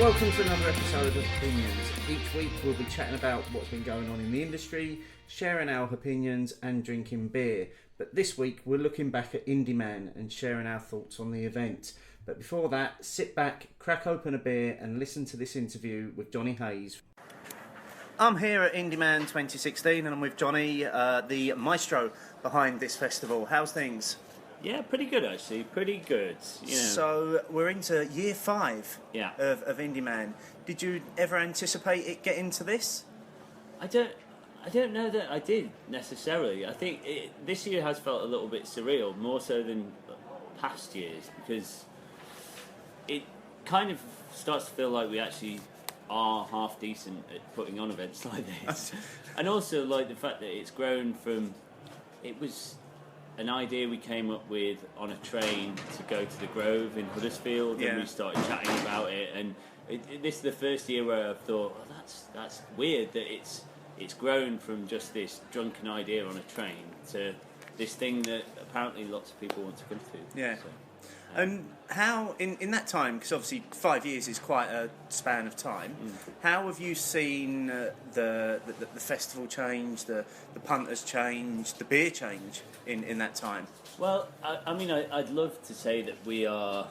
welcome to another episode of Hopinions. Each week we'll be chatting about what's been going on in the industry, sharing our opinions and drinking beer. But this week we're looking back at Indy Man and sharing our thoughts on the event. But before that, sit back, crack open a beer and listen to this interview with Jonny Heyes. I'm here at Indy Man 2016 and I'm with Jonny, the maestro behind this festival. How's things? Yeah, pretty good actually, pretty good. You know. So we're into year 5 Yeah. of Indy Man. Did you ever anticipate it getting to this? I don't know that I did necessarily. I think this year has felt a little bit surreal, more so than past years, because it kind of starts to feel like we actually are half decent at putting on events like this. And also like the fact that it's grown from, it was an idea we came up with on a train to go to the Grove in Huddersfield, and we started chatting about it, and this is the first year where I've thought, well, that's weird that it's grown from just this drunken idea on a train to this thing that apparently lots of people want to come to. Yeah. So, and how, in that time, because obviously 5 years is quite a span of time, how have you seen the festival change, the punters change, the beer change in that time? Well, I mean, I'd love to say that we are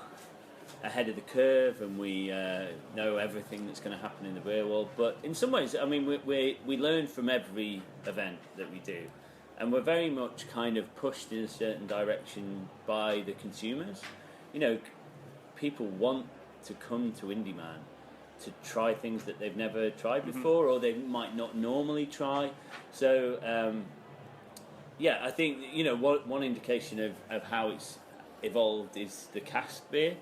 ahead of the curve and we know everything that's going to happen in the beer world, but in some ways, I mean, we learn from every event that we do, and we're very much kind of pushed in a certain direction by the consumers. You know, people want to come to Indy Man to try things that they've never tried before, or they might not normally try. So, yeah, I think, you know, one indication of how it's evolved is the cask beer.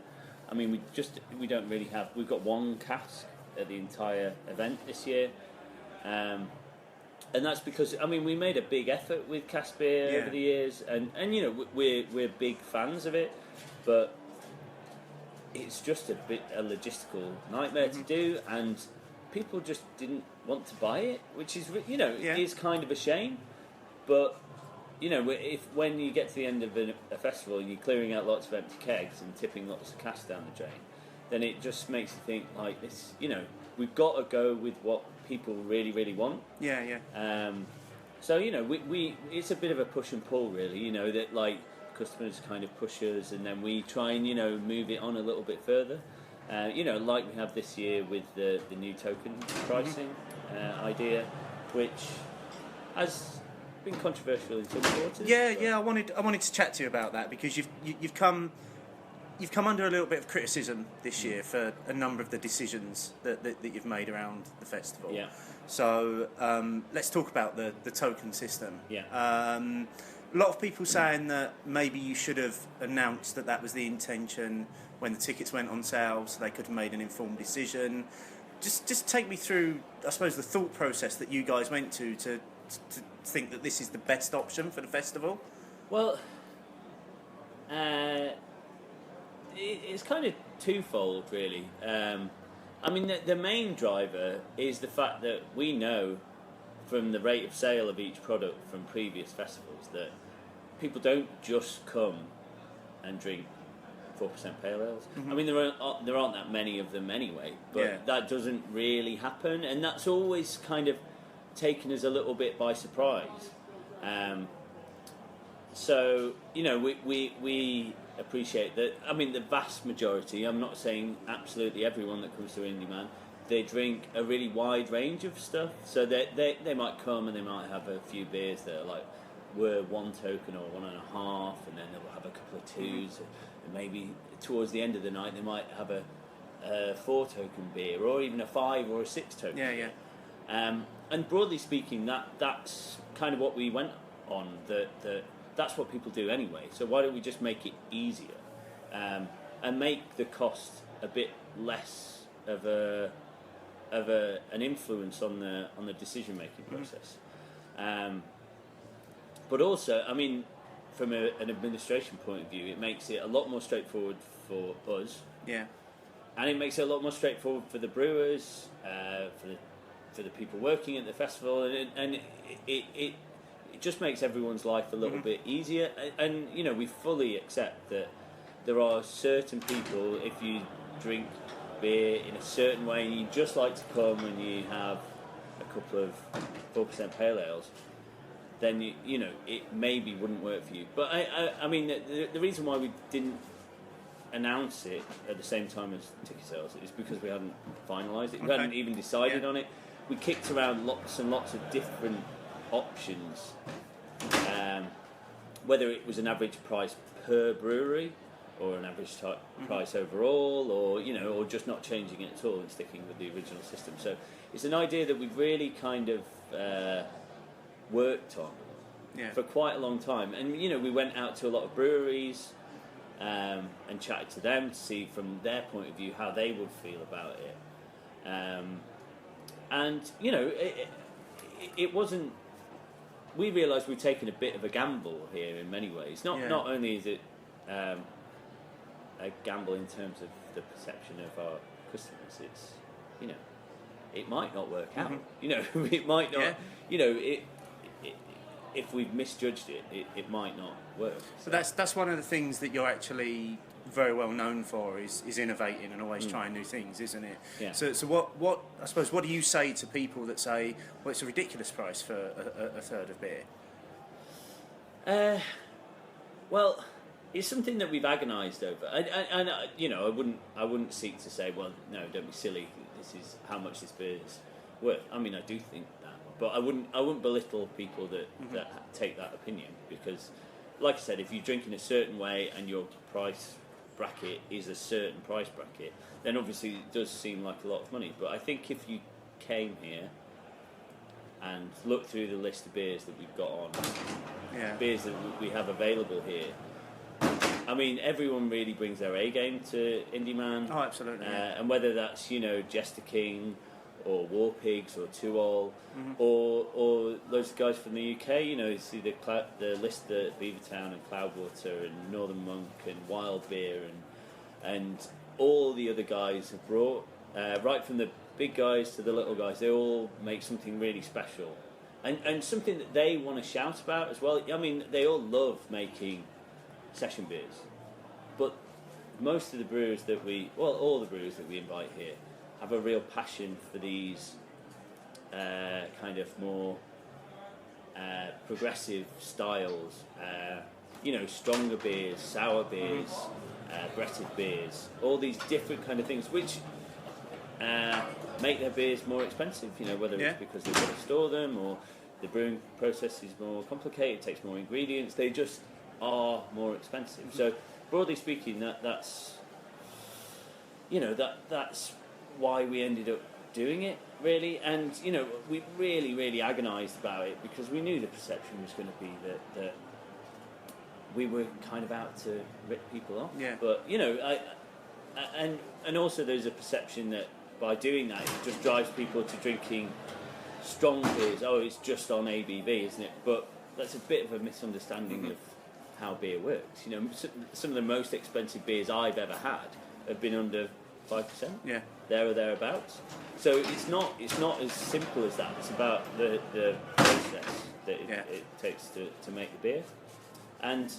I mean, we've got one cask at the entire event this year. And that's because, I mean, we made a big effort with cask beer over the years, and you know, we're big fans of it, but it's just a logistical nightmare to do, and people just didn't want to buy it, which is, you know, is kind of a shame. But you know, when you get to the end of a festival, you're clearing out lots of empty kegs and tipping lots of cask down the drain, then it just makes you think, like, this, you know, we've got to go with what people really, really want. So, you know, we it's a bit of a push and pull, really, you know, that, like, customers kind of push us and then we try and, you know, move it on a little bit further. You know, like we have this year with the new token pricing idea, which has been controversial in some quarters. I wanted to chat to you about that, because you've come under a little bit of criticism this year for a number of the decisions that you've made around the festival. Yeah. So let's talk about the token system. Yeah. A lot of people saying that maybe you should have announced that was the intention when the tickets went on sale, so they could have made an informed decision. Just take me through, I suppose, the thought process that you guys went to think that this is the best option for the festival. Well, it's kind of twofold, really. I mean, the main driver is the fact that we know from the rate of sale of each product from previous festivals that people don't just come and drink 4% pale ales. I mean, there aren't that many of them anyway, but that doesn't really happen, and that's always kind of taken us a little bit by surprise. So, you know, we appreciate that. I mean, the vast majority, I'm not saying absolutely everyone that comes to Indy Man, they drink a really wide range of stuff. So they might come and they might have a few beers that are like, were 1 token or 1.5, and then they'll have a couple of 2s, and maybe towards the end of the night they might have a 4 token beer, or even a 5 or a 6 token beer. And broadly speaking, that's kind of what we went on, that's what people do anyway, so why don't we just make it easier, and make the cost a bit less of an influence on the decision making process. But also, I mean, from an administration point of view, it makes it a lot more straightforward for us. Yeah. And it makes it a lot more straightforward for the brewers, for the people working at the festival, and it just makes everyone's life a little bit easier. And you know, we fully accept that there are certain people, if you drink beer in a certain way, and you just like to come and you have a couple of 4% pale ales, then you know it maybe wouldn't work for you. But I mean, the reason why we didn't announce it at the same time as ticket sales is because we hadn't finalised it. We hadn't even decided on it. We kicked around lots and lots of different options, whether it was an average price per brewery or an average price overall, or or just not changing it at all and sticking with the original system. So it's an idea that we've really kind of worked on for quite a long time. And we went out to a lot of breweries and chatted to them to see from their point of view how they would feel about it. And it wasn't. We realised we'd taken a bit of a gamble here in many ways. Not only is it a gamble in terms of the perception of our customers, it's it might not work out. It might not. If we've misjudged it, it might not work. So that's one of the things that you're actually very well known for is innovating and always trying new things, isn't it? Yeah. So what I suppose, what do you say to people that say, well, it's a ridiculous price for a third of beer? Well, it's something that we've agonised over, and I wouldn't seek to say, well, no, don't be silly. This is how much this beer is worth. I mean, I do think that, but I wouldn't belittle people that take that opinion, because, like I said, if you drink in a certain way and your price bracket is a certain price bracket, then obviously it does seem like a lot of money. But I think if you came here and looked through the list of beers that we've got on, beers that we have available here, I mean, everyone really brings their A game to Indy Man. Oh, absolutely. And whether that's Jester King or War Pigs or Tuol, or those guys from the UK, you see the list that Beavertown and Cloudwater and Northern Monk and Wild Beer and all the other guys have brought, right from the big guys to the little guys, they all make something really special. And something that they want to shout about as well. I mean, they all love making session beers, but most of the brewers all the brewers that we invite here have a real passion for these kind of more progressive styles, stronger beers, sour beers, breaded beers, all these different kind of things which make their beers more expensive, whether it's because they've got to store them or the brewing process is more complicated, takes more ingredients, they just are more expensive. So broadly speaking, that's why we ended up doing it, really. And we really agonised about it because we knew the perception was going to be that we were kind of out to rip people off. But and also there's a perception that by doing that it just drives people to drinking strong beers. Oh, it's just on ABV, isn't it? But that's a bit of a misunderstanding of how beer works. Some of the most expensive beers I've ever had have been under 5%. There or thereabouts. So it's not as simple as that. It's about the process that it takes to make the beer. And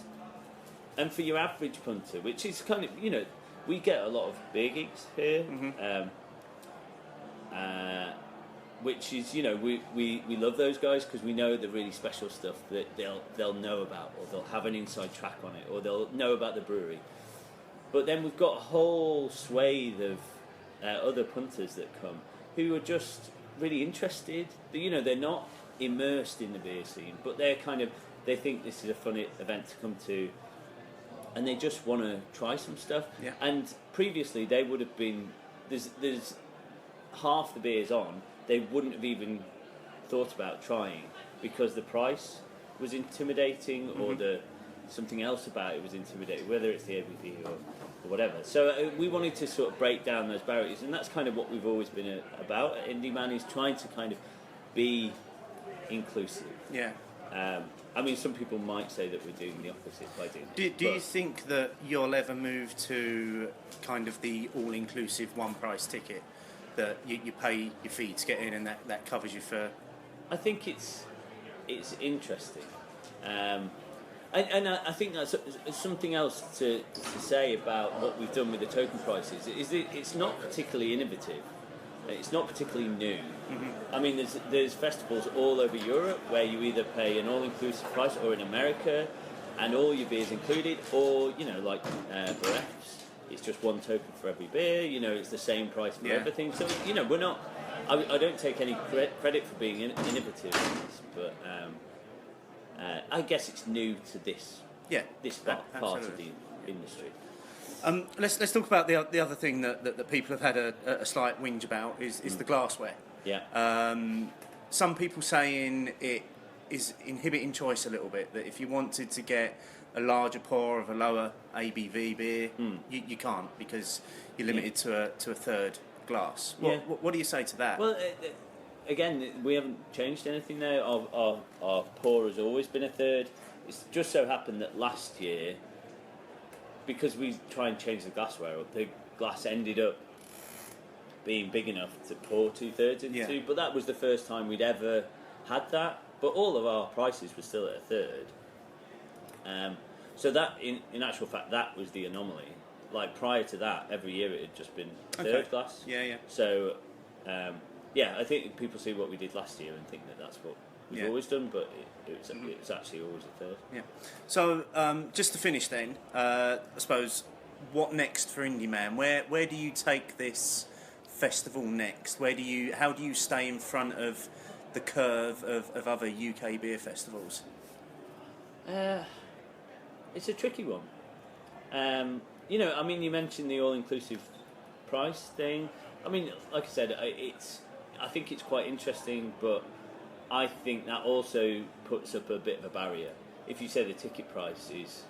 for your average punter, which is kind of, we get a lot of beer geeks here, which is, we love those guys because we know the really special stuff that they'll know about, or they'll have an inside track on it, or they'll know about the brewery. But then we've got a whole swathe of other punters that come who are just really interested. They're not immersed in the beer scene, but they think this is a fun event to come to, and they just want to try some stuff. And previously they would have been there's half the beers on they wouldn't have even thought about trying because the price was intimidating, or something else about it was intimidating, whether it's the ABV or whatever. So we wanted to sort of break down those barriers, and that's kind of what we've always been about at Indy Man, is trying to kind of be inclusive. I mean, some people might say that we're doing the opposite by doing it. Do you think that you'll ever move to kind of the all-inclusive one-price ticket, that you pay your fee to get in and that covers you for... I think it's interesting. I think that's something else to say about what we've done with the token prices. Is that it's not particularly innovative. It's not particularly new. I mean, there's festivals all over Europe where you either pay an all-inclusive price, or in America, and all your beers included, or like Breff's, it's just one token for every beer. It's the same price for everything. So we're not. I don't take any credit for being innovative in this, but I guess it's new to this part of the industry. Let's talk about the other thing that people have had a slight whinge about is the glassware. Yeah. Some people saying it is inhibiting choice a little bit. That if you wanted to get a larger pour of a lower ABV beer, you can't, because you're limited to a third glass. What do you say to that? Well, again, we haven't changed anything there. Our pour has always been a third. It's just so happened that last year, because we try and change the glassware up, the glass ended up being big enough to pour 2/3 into, but that was the first time we'd ever had that. But all of our prices were still at a third. So that, in actual fact, that was the anomaly. Like, prior to that, every year it had just been third glass. Yeah. So, I think people see what we did last year and think that that's what we've always done, but it was actually always a third. Yeah. So, just to finish then, I suppose, what next for Indy Man? Where do you take this festival next? How do you stay in front of the curve of other UK beer festivals? It's a tricky one. You mentioned the all-inclusive price thing. I mean, like I said, I think it's quite interesting, but I think that also puts up a bit of a barrier. If you say the ticket price is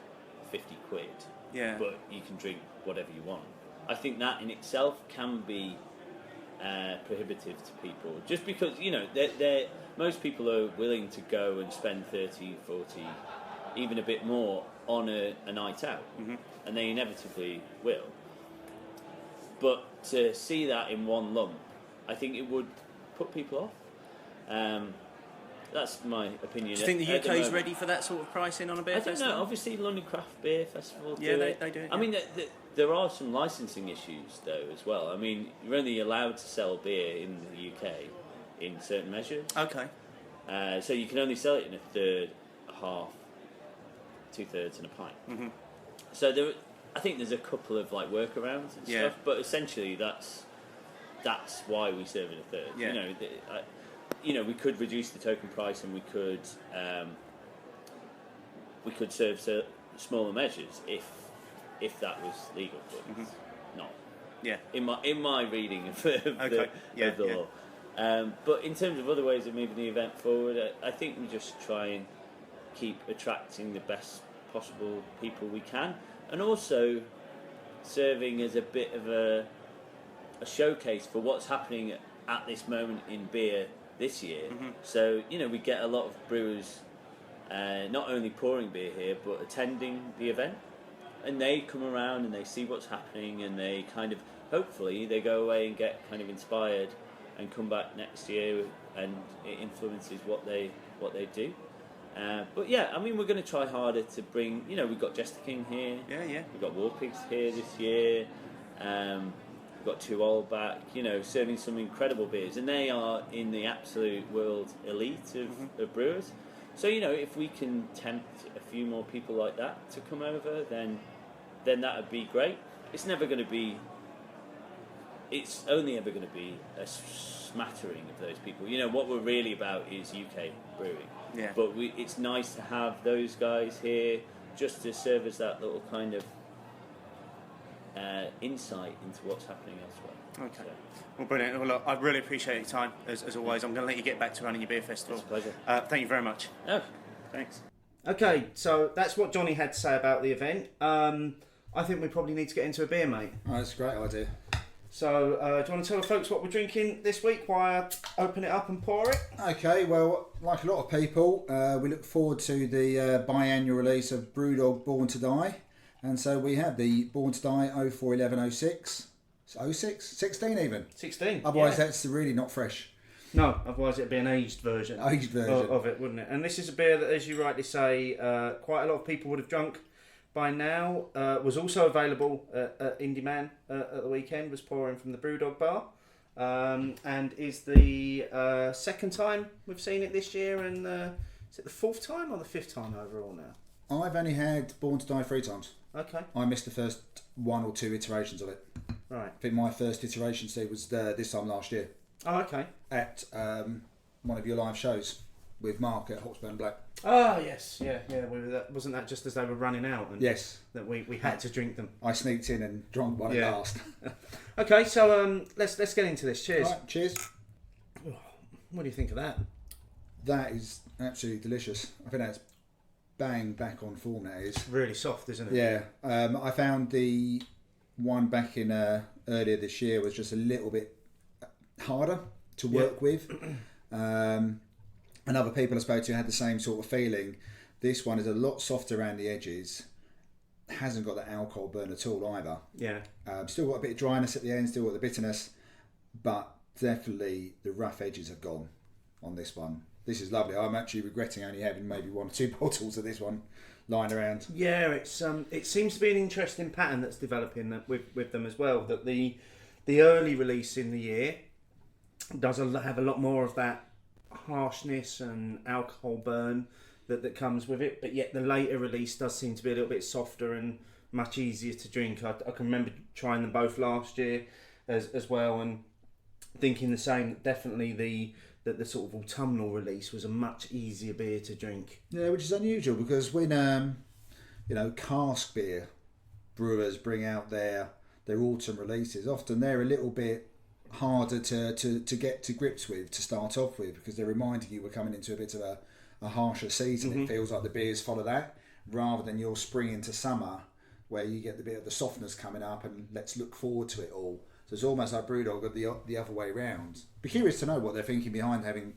50 quid, but you can drink whatever you want, I think that in itself can be prohibitive to people. Just because, most people are willing to go and spend 30, 40, even a bit more on a night out, and they inevitably will. But to see that in one lump, I think it would put people off. That's my opinion. Do you think the UK is ready for that sort of pricing on a beer festival? No, obviously London Craft Beer Festival. They do. Yeah. I mean, there are some licensing issues though as well. I mean, you're only allowed to sell beer in the UK in certain measures. Okay. So you can only sell it in a third, a half, 2/3, and a pint. So I think there's a couple of workarounds and stuff, but essentially that's why we serve in a third. Yeah. We could reduce the token price, and we could serve smaller measures if that was legal, but it's not. Yeah. In my reading of the law. But in terms of other ways of moving the event forward, I think we just try and keep attracting the best possible people we can, and also serving as a bit of a showcase for what's happening at this moment in beer this year. So we get a lot of brewers not only pouring beer here but attending the event, and they come around and they see what's happening, and they hopefully they go away and get kind of inspired and come back next year, and it influences what they do. But we're going to try harder to bring. We've got Jester King here. Yeah. We've got War Pigs here this year. We've got Two Old back. Serving some incredible beers, and they are in the absolute world elite of brewers. So if we can tempt a few more people like that to come over, then that would be great. It's never going to be. It's only ever going to be a smattering of those people. What we're really about is UK brewing. Yeah. But it's nice to have those guys here just to serve as that little kind of insight into what's happening elsewhere. Okay. Well, brilliant. Well, look, I really appreciate your time, as always. I'm going to let you get back to running your beer festival. It's a pleasure. Thank you very much. Oh, thanks. Okay, so that's what Jonny had to say about the event. I think we probably need to get into a beer, mate. Oh, that's a great idea. So, do you want to tell the folks what we're drinking this week while I open it up and pour it? Okay, well, like a lot of people, we look forward to the biannual release of Brewdog Born to Die. And so we have the Born to Die 041106. 06? 16 even? 16. Otherwise, that's really not fresh. No, otherwise it'd be an aged version. Of it, wouldn't it? And this is a beer that, as you rightly say, quite a lot of people would have drunk by now. Was also available at Indy Man at the weekend. Was pouring from the Brewdog bar, and is the second time we've seen it this year. And is it the fourth time or the fifth time overall now? I've only had Born to Die 3 times. Okay. I missed the first 1 or 2 iterations of it. Right. I think my first iteration, Steve, was this time last year. Oh, okay. At one of your live shows with Mark at Hopsburn Black. Oh, yes. Yeah. Wasn't that just as they were running out? And yes. That we had to drink them. I sneaked in and drank one at last. Okay, so let's get into this. Cheers. All right, cheers. What do you think of that? That is absolutely delicious. I think that's bang back on form. That is really soft, isn't it? Yeah. I found the one back in earlier this year was just a little bit harder to work with. And other people I spoke to had the same sort of feeling. This one is a lot softer around the edges. Hasn't got that alcohol burn at all either. Yeah. Still got a bit of dryness at the end, still got the bitterness, but definitely the rough edges have gone on this one. This is lovely. I'm actually regretting only having maybe 1 or 2 bottles of this one lying around. Yeah, it's it seems to be an interesting pattern that's developing with them as well. That the early release in the year does have a lot more of that harshness and alcohol burn that comes with it, but yet the later release does seem to be a little bit softer and much easier to drink. I can remember trying them both last year as well, and thinking the same. Definitely the sort of autumnal release was a much easier beer to drink. Yeah, which is unusual because when cask beer brewers bring out their autumn releases, often they're a little bit harder to get to grips with to start off with, because they're reminding you we're coming into a bit of a harsher season. Mm-hmm. It feels like the beers follow that rather than your spring into summer where you get the bit of the softness coming up and let's look forward to it all. So it's almost like Brewdog got the other way round. Be curious to know what they're thinking behind having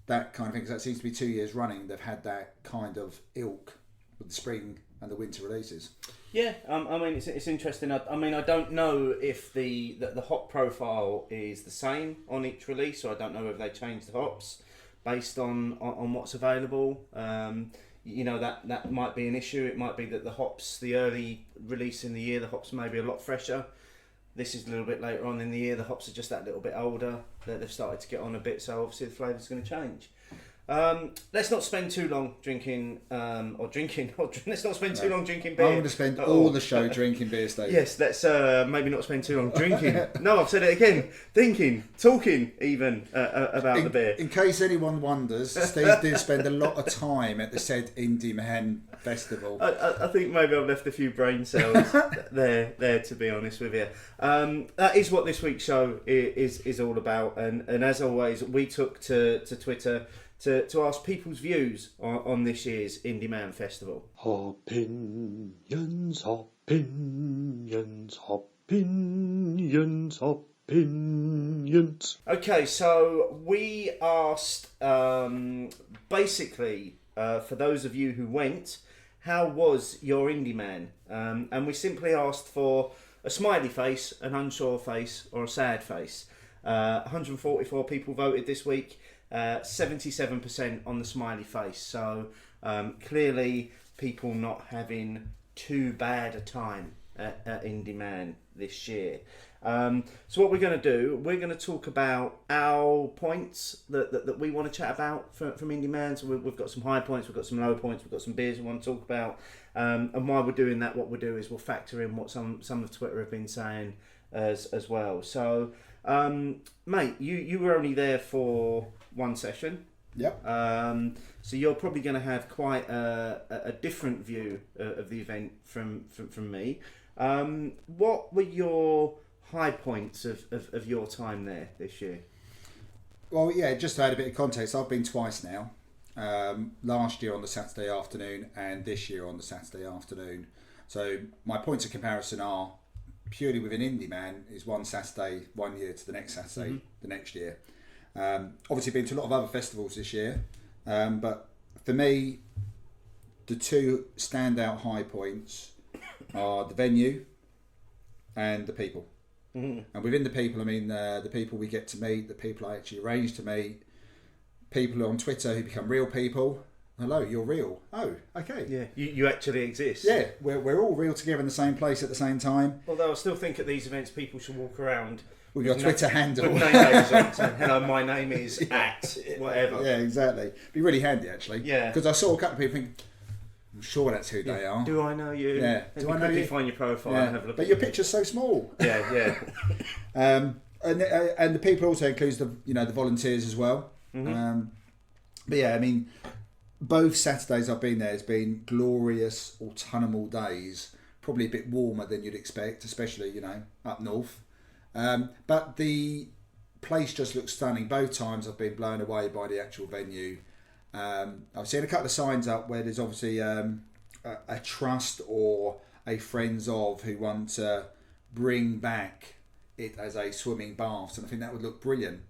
that kind of thing, because that seems to be 2 years running they've had that kind of ilk with the spring and the winter releases. Yeah, I mean it's interesting. I mean I don't know if the hop profile is the same on each release, or I don't know if they change the hops based on what's available. That might be an issue. It might be that the early release in the year, the hops may be a lot fresher. This is a little bit later on in the year. The hops are just that little bit older. They've started to get on a bit, so obviously the flavour's going to change. Let's not spend too long drinking. Let's not spend too long drinking beer. I'm going to spend all the show drinking beer, Steve. Yes, let's maybe not spend too long drinking. No, I've said it again. Talking even about the beer. In case anyone wonders, Steve did spend a lot of time at the said Indy Man festival. I think maybe I've left a few brain cells there, to be honest with you. That is what this week's show is all about. And as always, we took to Twitter to ask people's views on this year's Indy Man Festival. Opinions, opinions, opinions, opinions. Okay, so we asked, basically, for those of you who went, how was your Indy Man? And we simply asked for a smiley face, an unsure face, or a sad face. 144 people voted this week. 77% on the smiley face, so clearly people not having too bad a time at Indy Man this year. So what we're going to do, we're going to talk about our points that we want to chat about from Indy Man. So we've got some high points, we've got some low points, we've got some beers we want to talk about, and while we're doing that, what we'll do is we'll factor in what some of Twitter have been saying as well. So mate, you were only there for one session. Yep. So you're probably going to have quite a different view of the event from me. What were your high points of your time there this year? Well, yeah, just to add a bit of context, I've been twice now. Last year on the Saturday afternoon and this year on the Saturday afternoon. So my points of comparison are purely within Indy Man is one Saturday, 1 year to the next Saturday, the next year. Obviously been to a lot of other festivals this year, but for me, the two standout high points are the venue and the people. And within the people, I mean, the people we get to meet, the people I actually arrange to meet, people on Twitter who become real people. Hello, you're real. Oh, okay. Yeah, you actually exist. Yeah, we're all real together in the same place at the same time. Although I still think at these events people should walk around With your Twitter handle. with name names on, saying, hello, my name is at whatever. Yeah, exactly. Be really handy actually. Yeah. Because I saw a couple of people think, I'm sure that's who they are. Do I know you? Yeah. Let Do me I know quickly you? find your profile Yeah. and have a look But at your you. picture's so small. Yeah. And the people also includes the the volunteers as well. But yeah, I mean, both Saturdays I've been there has been glorious autumnal days. Probably a bit warmer than you'd expect, especially up north. But the place just looks stunning. Both times I've been blown away by the actual venue. I've seen a couple of signs up where there's obviously a trust or a friends of who want to bring back it as a swimming bath, and I think that would look brilliant.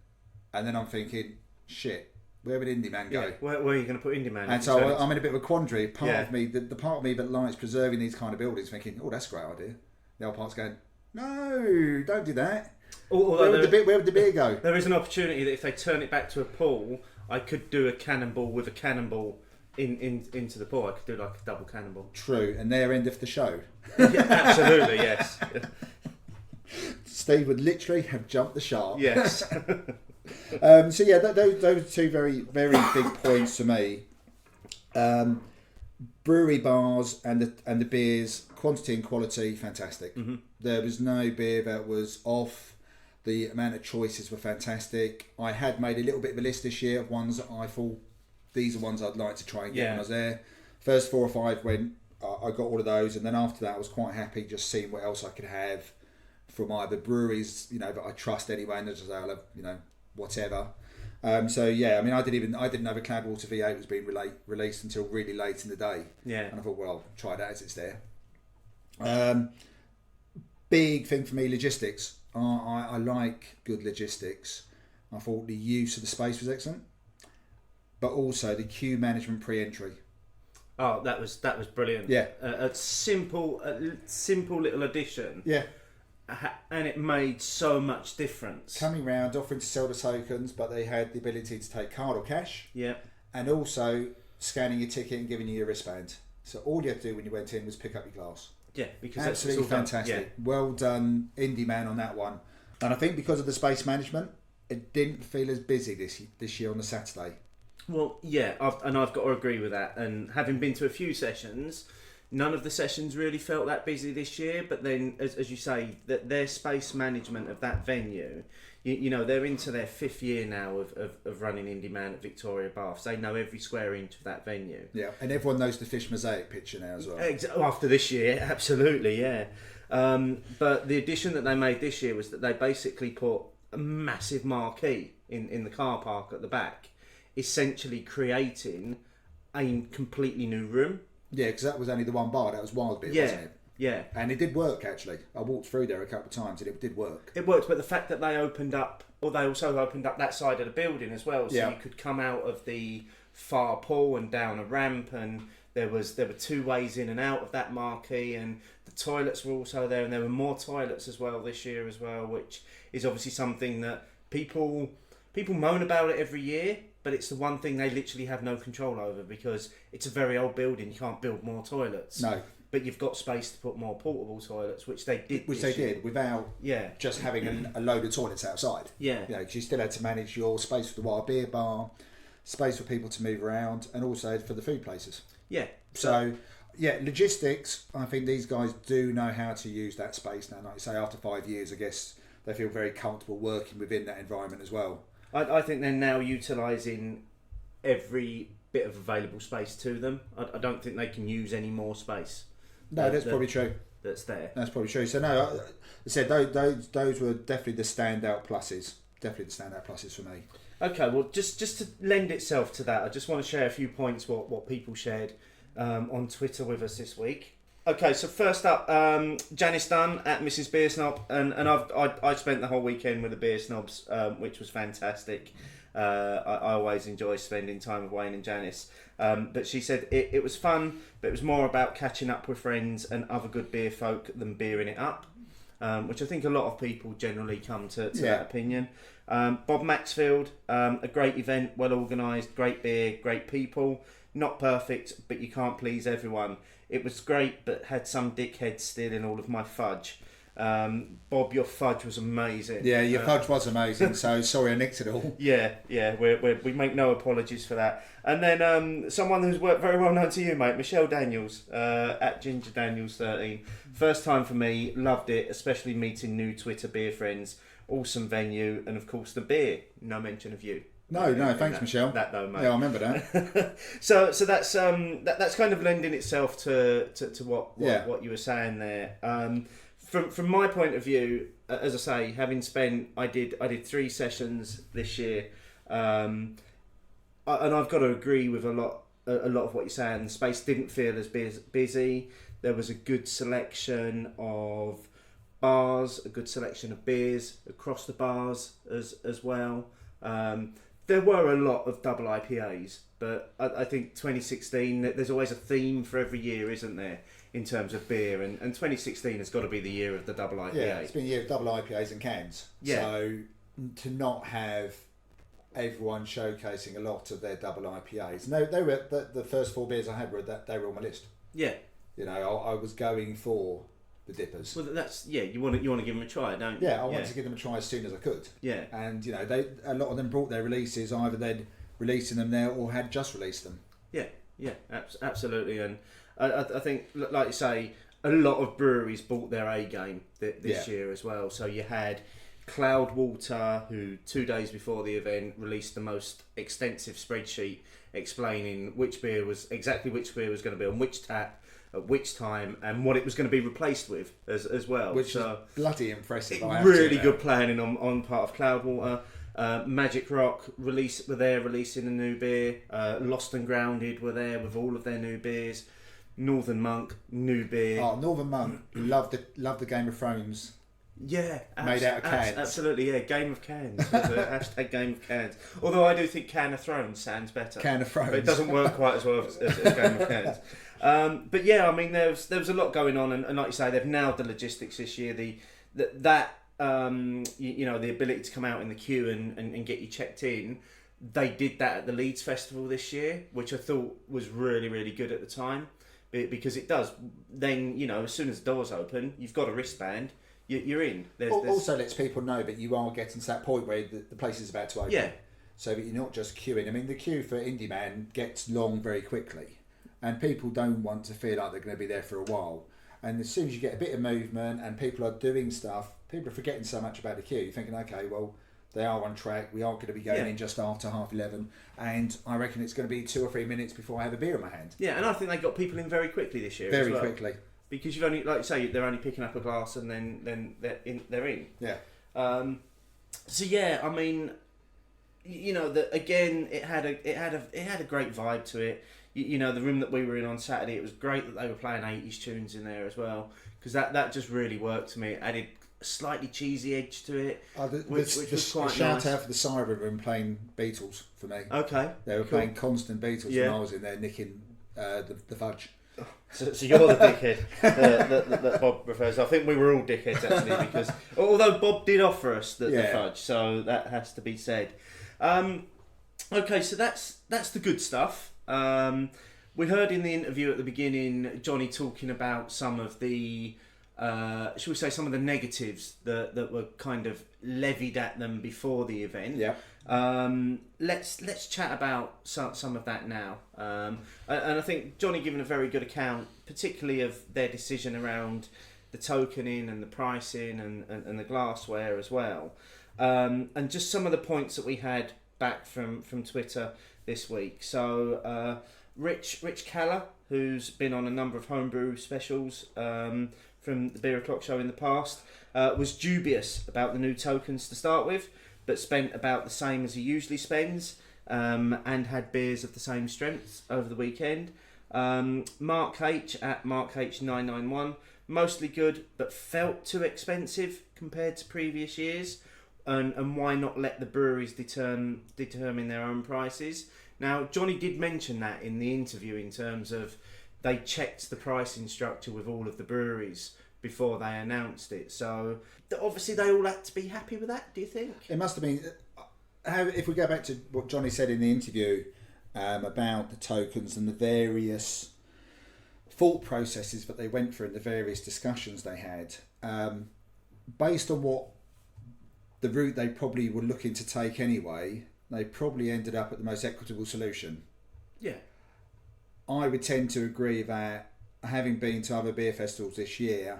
And then I'm thinking, shit, where would Indy Man go? Yeah. Where are you going to put Indy Man? And so I'm in a bit of a quandary. Part Yeah. of me, the part of me that likes preserving these kind of buildings, thinking, oh, that's a great idea. The other part's going, no, don't do that. Although Where would the beer go? there is an opportunity that if they turn it back to a pool, I could do a cannonball with a cannonball into the pool. I could do like a double cannonball. True, and their end of the show. Yeah, absolutely, yes. Steve would literally have jumped the shark. Yes. So yeah, those are two very, very big points to me. Brewery bars and the beers, quantity and quality, fantastic. There was no beer that was off. The amount of choices were fantastic. I had made a little bit of a list this year of ones that I thought these are ones I'd like to try and get when I was there. First 4 or 5 went, I got all of those, and then after that I was quite happy just seeing what else I could have from either breweries, that I trust anyway, and just I'll have, whatever. So yeah, I mean, I didn't know the Cloudwater V8 was being released until really late in the day. Yeah. And I thought, well, try that as it's there. Big thing for me, logistics. I like good logistics. I thought the use of the space was excellent, but also the queue management pre-entry. Oh, that was brilliant. Yeah. A simple little addition. Yeah. And it made so much difference. Coming round, offering to sell the tokens, but they had the ability to take card or cash. Yeah. And also scanning your ticket and giving you your wristband. So all you had to do when you went in was pick up your glass. Yeah, because absolutely that's all fantastic. done. Yeah. Well done, Indy Man, on that one. And I think because of the space management, it didn't feel as busy this year on the Saturday. Well, yeah, I've got to agree with that. And having been to a few sessions, none of the sessions really felt that busy this year. But then, as you say, that their space management of that venue, they're into their 5th year now of running Indy Man at Victoria Baths. They know every square inch of that venue. Yeah, and everyone knows the fish mosaic picture now as well. After this year, absolutely, yeah. But the addition that they made this year was that they basically put a massive marquee in the car park at the back, essentially creating a completely new room. Yeah, because that was only the one bar. That was Wild Beer, wasn't it? Yeah. And it did work, actually. I walked through there a couple of times and it did work. It worked, but the fact that they also opened up that side of the building as well, so you could come out of the far pool and down a ramp, and there were 2 ways in and out of that marquee, and the toilets were also there, and there were more toilets as well this year as well, which is obviously something that people moan about it every year, but it's the one thing they literally have no control over, because it's a very old building. You can't build more toilets. No. But you've got space to put more portable toilets, which they did. Without just having a load of toilets outside. Yeah. Because you still had to manage your space for the Wild Beer bar, space for people to move around, and also for the food places. Yeah. So, logistics, I think these guys do know how to use that space now. Like you say, after 5 years, I guess they feel very comfortable working within that environment as well. I think they're now utilising every bit of available space to them. I don't think they can use any more space. No, that's probably true. That's there. That's probably true. So no, I said those were definitely the standout pluses. Definitely the standout pluses for me. Okay, well, just to lend itself to that, I just want to share a few points what people shared on Twitter with us this week. Okay, so first up, Janice Dunn at Mrs Beer Snob, and I spent the whole weekend with the Beer Snobs, which was fantastic. I always enjoy spending time with Wayne and Janice. But she said it was fun, but it was more about catching up with friends and other good beer folk than beering it up. which I think a lot of people generally come to that opinion. Bob Maxfield, a great event, well organised, great beer, great people. Not perfect, but you can't please everyone. It was great, but had some dickheads stealing all of my fudge. Bob, your fudge was amazing. Yeah, your fudge was amazing. So sorry I nicked it all. Yeah. We make no apologies for that. And then someone who's worked very well known to you, mate, Michelle Daniels, at Ginger Daniels 13. First time for me, loved it, especially meeting new Twitter beer friends. Awesome venue, and of course the beer. No mention of you. No, thanks, Michelle. That though, mate. Yeah, I remember that. so that's that's kind of lending itself to what you were saying there. From my point of view, as I say, having spent, I did 3 sessions this year, and I've got to agree with a lot of what you're saying. The space didn't feel as busy. There was a good selection of bars, a good selection of beers across the bars as well. There were a lot of double IPAs, but I think 2016, there's always a theme for every year, isn't there, in terms of beer, and 2016 has got to be the year of the double IPA. Yeah, it's been a year of double IPAs and cans. Yeah. So to not have everyone showcasing a lot of their double IPAs. No, they were the first 4 beers I had they were on my list. Yeah. You know, I was going for the dippers. Well, that's you want to give them a try, don't you? Yeah, I wanted to give them a try as soon as I could. Yeah. And you know, a lot of them brought their releases either they'd releasing them there or had just released them. Yeah, absolutely. And I think, like you say, a lot of breweries bought their A game this year as well. So you had Cloudwater, who 2 days before the event released the most extensive spreadsheet explaining which beer was going to be on which tap at which time and what it was going to be replaced with as well. Which is bloody impressive. Really good planning on part of Cloudwater. Magic Rock were there releasing a new beer. Lost and Grounded were there with all of their new beers. Northern Monk, new beer. Oh, Northern Monk, loved the Game of Thrones. Yeah, made out of cans. Absolutely, yeah. Game of Cans. Hashtag Game of Cans. Although I do think Can of Thrones sounds better. Can of Thrones. But it doesn't work quite as well as Game of Cans. But yeah, I mean, there was a lot going on, and like you say, they've nailed the logistics this year. The ability to come out in the queue and get you checked in. They did that at the Leeds Festival this year, which I thought was really, really good at the time, because it does. Then, as soon as the doors open, you've got a wristband. You're in. Also lets people know that you are getting to that point where the place is about to open. Yeah. So that you're not just queuing. I mean, the queue for Indy Man gets long very quickly, and people don't want to feel like they're going to be there for a while. And as soon as you get a bit of movement and people are doing stuff, people are forgetting so much about the queue. You're thinking, okay, well, they are on track. We are going to be going in just after 11:30, and I reckon it's going to be 2 or 3 minutes before I have a beer in my hand. Yeah, and I think they got people in very quickly this year. Very quickly. Because you've only, like you say, they're only picking up a glass and then they're in. Yeah. So yeah, I mean, again, it had a great vibe to it. The room that we were in on Saturday, it was great that they were playing 80s tunes in there as well, because that just really worked to me. It added a slightly cheesy edge to it, which was quite shout nice. out for the Siren Room playing Beatles for me. Okay. They were playing constant Beatles when I was in there nicking the fudge. So you're the dickhead that Bob refers to. I think we were all dickheads actually, because although Bob did offer us the fudge, so that has to be said. Okay, so that's the good stuff. We heard in the interview at the beginning Jonny talking about some of the shall we say some of the negatives that were kind of levied at them before the event. Yeah. Let's chat about some of that now. And I think Jonny given a very good account, particularly of their decision around the tokening and the pricing and the glassware as well. And just some of the points that we had back from Twitter this week. So Rich Keller, who's been on a number of homebrew specials from the Beer O'Clock show in the past, was dubious about the new tokens to start with, but spent about the same as he usually spends, and had beers of the same strength over the weekend. Mark H at Mark H991, mostly good, but felt too expensive compared to previous years. And why not let the breweries determine their own prices? Now, Jonny did mention that in the interview in terms of they checked the pricing structure with all of the breweries before they announced it. So obviously they all had to be happy with that, do you think? It must have been. If we go back to what Jonny said in the interview about the tokens and the various thought processes that they went through and the various discussions they had, based on what the route they probably were looking to take anyway, they probably ended up at the most equitable solution. Yeah. I would tend to agree that, having been to other beer festivals this year,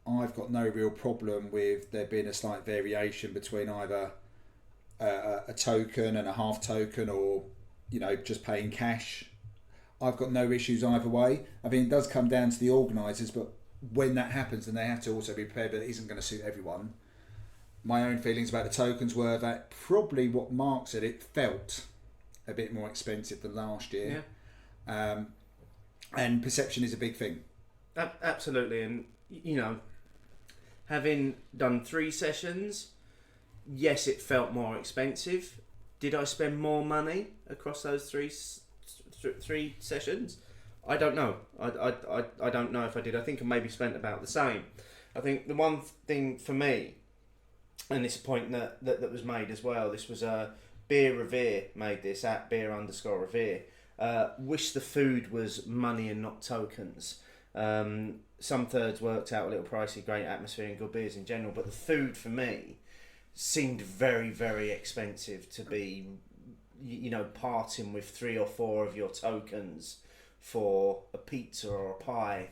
I've got no real problem with there being a slight variation between either a token and a half token, or just paying cash. I've got no issues either way. I mean, it does come down to the organisers, but when that happens, then they have to also be prepared that it isn't going to suit everyone. My own feelings about the tokens were that probably what Mark said, it felt a bit more expensive than last year. Yeah. And perception is a big thing. Absolutely. And, having done 3 sessions, yes, it felt more expensive. Did I spend more money across those three sessions? I don't know. I don't know if I did. I think I maybe spent about the same. I think the one thing for me, and it's a point that was made as well, this was Beer Revere made this at beer_revere. Wish the food was money and not tokens. Some thirds worked out a little pricey, great atmosphere and good beers in general, but the food for me seemed very, very expensive to be, parting with 3 or 4 of your tokens for a pizza or a pie.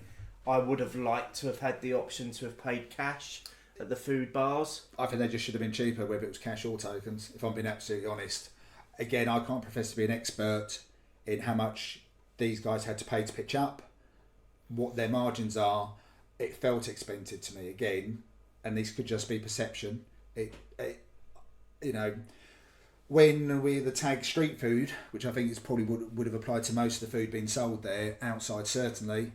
I would have liked to have had the option to have paid cash at the food bars. I think they just should have been cheaper, whether it was cash or tokens, if I'm being absolutely honest. Again, I can't profess to be an expert in how much these guys had to pay to pitch up, what their margins are. It felt expensive to me again, and this could just be perception. When we the tag street food, which I think is probably would have applied to most of the food being sold there, outside certainly,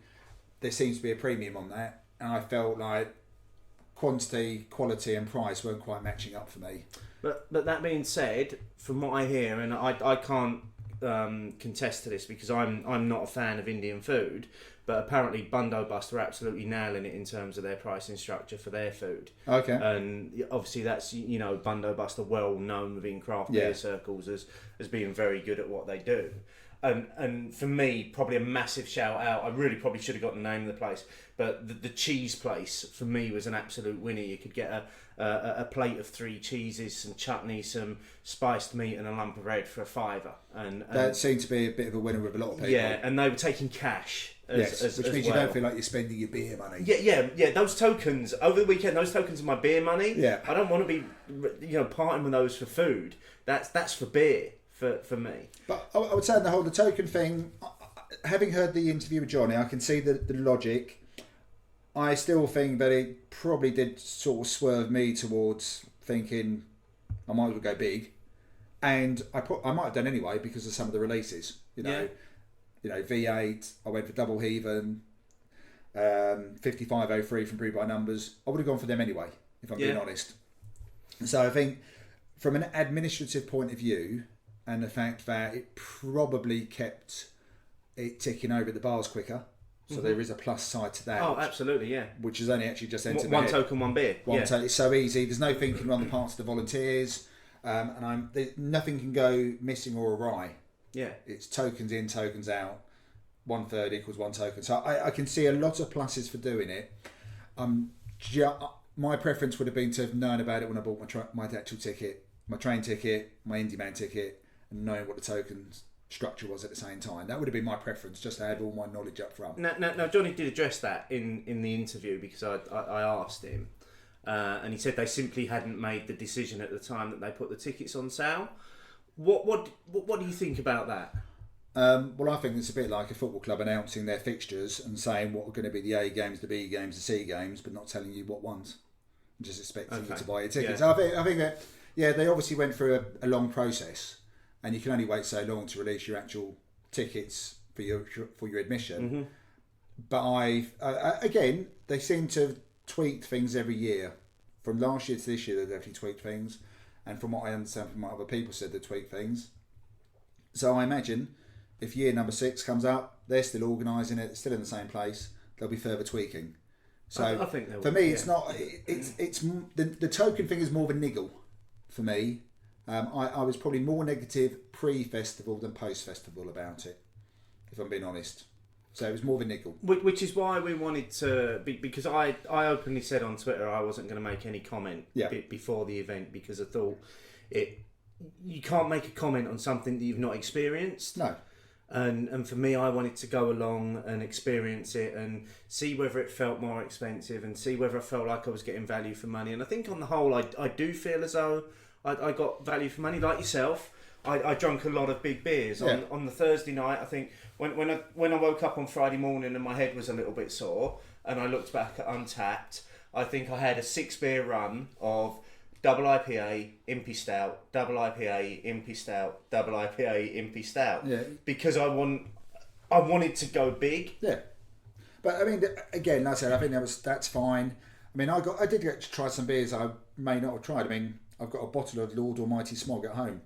there seems to be a premium on that, and I felt like quantity, quality and price weren't quite matching up for me. But that being said, from what I hear, and I can't contest to this because I'm not a fan of Indian food, but apparently Bundobust are absolutely nailing it in terms of their pricing structure for their food. Okay. And obviously that's, Bundobust are well known within craft beer circles as being very good at what they do. And for me, probably a massive shout out. I really probably should have got the name of the place, but the cheese place for me was an absolute winner. You could get a plate of 3 cheeses, some chutney, some spiced meat, and a lump of bread for $5. And that seemed to be a bit of a winner with a lot of people. Yeah, and they were taking cash. Which means you don't feel like you're spending your beer money. Yeah. Those tokens over the weekend, those tokens are my beer money. Yeah. I don't want to be, parting with those for food. That's for beer. For me. But I would say the token thing, having heard the interview with Jonny, I can see the logic. I still think that it probably did sort of swerve me towards thinking I might as well go big. And I might have done anyway because of some of the releases. V8, I went for Double Heathen, 5503 from Brew by Numbers. I would have gone for them anyway, if I'm being honest. So I think from an administrative point of view, and the fact that it probably kept it ticking over the bars quicker. So there is a plus side to that. Oh, absolutely, yeah. Which has only actually just entered one token, one beer. It's so easy. There's no thinking on the parts of the volunteers. Nothing can go missing or awry. Yeah. It's tokens in, tokens out. 1/3 equals 1 token. So I can see a lot of pluses for doing it. My preference would have been to have known about it when I bought my actual ticket, my train ticket, my Indy Man ticket, and knowing what the tokens structure was at the same time. That would have been my preference, just to have all my knowledge up front. Now Jonny did address that in the interview because I asked him, and he said they simply hadn't made the decision at the time that they put the tickets on sale. What do you think about that? Well, I think it's a bit like a football club announcing their fixtures and saying what are going to be the A games, the B games, the C games, but not telling you what ones. Just expecting you to buy your tickets. Yeah. I think that they obviously went through a long process. And you can only wait so long to release your actual tickets for your admission. Mm-hmm. But again, they seem to have tweaked things every year. From last year to this year, they've definitely tweaked things. And from what I understand from what other people said, they tweaked things. So I imagine if year number 6 comes up, they're still organising it, still in the same place, there'll be further tweaking. So I think for me, it's not. It's the token thing is more of a niggle for me. I was probably more negative pre-festival than post-festival about it, if I'm being honest. So it was more of a niggle. Which is why we wanted to, because I openly said on Twitter I wasn't going to make any comment before the event, because I thought you can't make a comment on something that you've not experienced. No. And for me, I wanted to go along and experience it and see whether it felt more expensive and see whether I felt like I was getting value for money. And I think on the whole, I do feel as though I got value for money, like yourself. I drank a lot of big beers. On the Thursday night, I think when I woke up on Friday morning and my head was a little bit sore and I looked back at Untapped, I think I had a 6 beer run of double IPA, Impy Stout, double IPA, Impy Stout, double IPA, Impy Stout. Yeah. Because I wanted to go big. Yeah. But I mean, again, like I said, I think that's fine. I mean, I did get to try some beers I may not have tried. I mean, I've got a bottle of Lord Almighty Smog at home,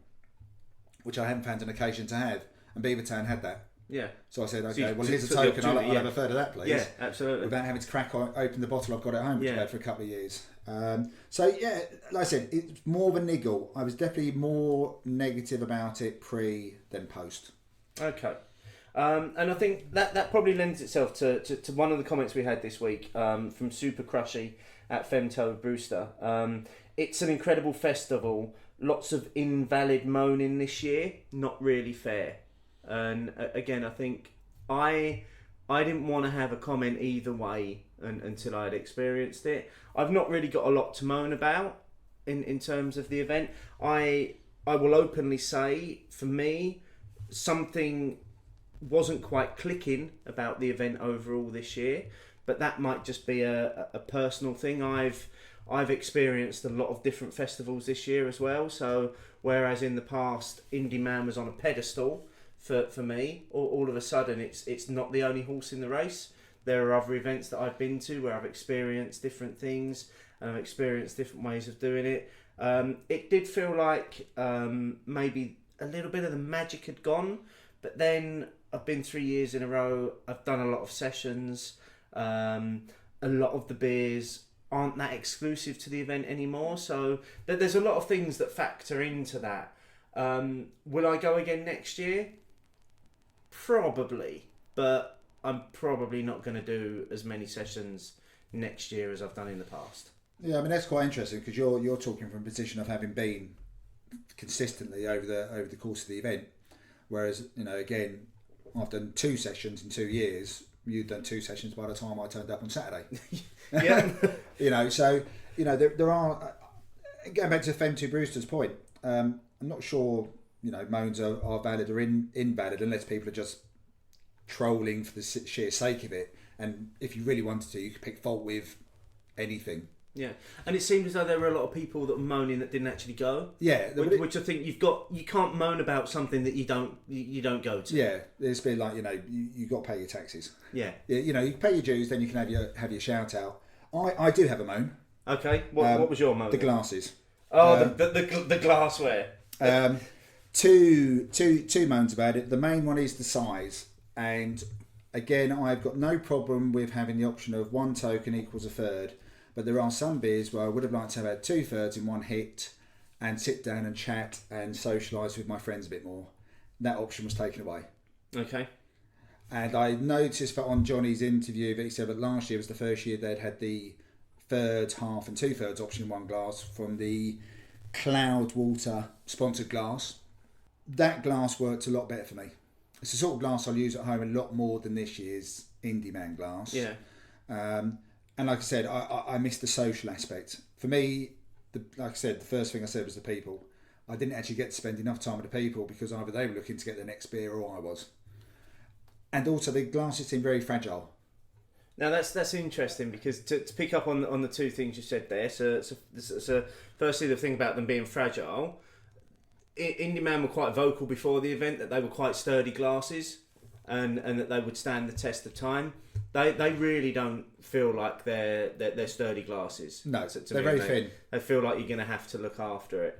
which I haven't found an occasion to have, and Beavertown had that. Yeah. So I said, okay, well, here's a token. I'll have a third of that, please. Yeah, absolutely. Without having to crack open the bottle I've got at home, which I've had for a couple of years. So yeah, like I said, it's more of a niggle. I was definitely more negative about it pre than post. Okay. And I think that probably lends itself to one of the comments we had this week from Super Crushy at Femto Brewster. It's an incredible festival. Lots of invalid moaning this year. Not really fair. And again, I think I didn't want to have a comment either way until I had experienced it. I've not really got a lot to moan about in terms of the event. I will openly say, for me, something wasn't quite clicking about the event overall this year, but that might just be a personal thing. I've experienced a lot of different festivals this year as well, so whereas in the past Indy Man was on a pedestal for me, all of a sudden it's not the only horse in the race. There are other events that I've been to where I've experienced different things and I've experienced different ways of doing it. It did feel like maybe a little bit of the magic had gone, but then I've been 3 years in a row. I've done a lot of sessions. A lot of the beers aren't that exclusive to the event anymore, so there's a lot of things that factor into that. Will I go again next year? Probably, but I'm probably not going to do as many sessions next year as I've done in the past. Yeah, I mean that's quite interesting because you're talking from a position of having been consistently over the course of the event, whereas again, I've done 2 sessions in 2 years. You've done 2 sessions by the time I turned up on Saturday. Yeah. So there are, going back to Fem2 Brewster's point. I'm not sure moans are valid or invalid unless people are just trolling for the sheer sake of it. And if you really wanted to, you could pick fault with anything. Yeah, and it seemed as though there were a lot of people that were moaning that didn't actually go. Yeah, which I think you can't moan about something that you don't go to. Yeah, it's been like you got to pay your taxes. Yeah, you pay your dues, then you can have your shout out. I do have a moan. Okay, what was your moan? The glasses. Oh, the glassware. Two moans about it. The main one is the size, and again, I've got no problem with having the option of 1 token equals a third. But there are some beers where I would have liked to have had 2/3 in one hit and sit down and chat and socialise with my friends a bit more. That option was taken away. Okay. And I noticed that on Johnny's interview that he said that last year was the first year they'd had the third, half and 2/3 option in one glass from the Cloudwater sponsored glass. That glass worked a lot better for me. It's the sort of glass I'll use at home a lot more than this year's Indy Man glass. Yeah. And like I said, I missed the social aspect. For me, like I said, the first thing I said was the people. I didn't actually get to spend enough time with the people because either they were looking to get the next beer or I was. And also the glasses seemed very fragile. Now that's interesting because to pick up on the 2 things you said there. So firstly, the thing about them being fragile. Indy Man were quite vocal before the event that they were quite sturdy glasses and that they would stand the test of time. They really don't feel like they're sturdy glasses. No, they're very thin. They feel like you're going to have to look after it.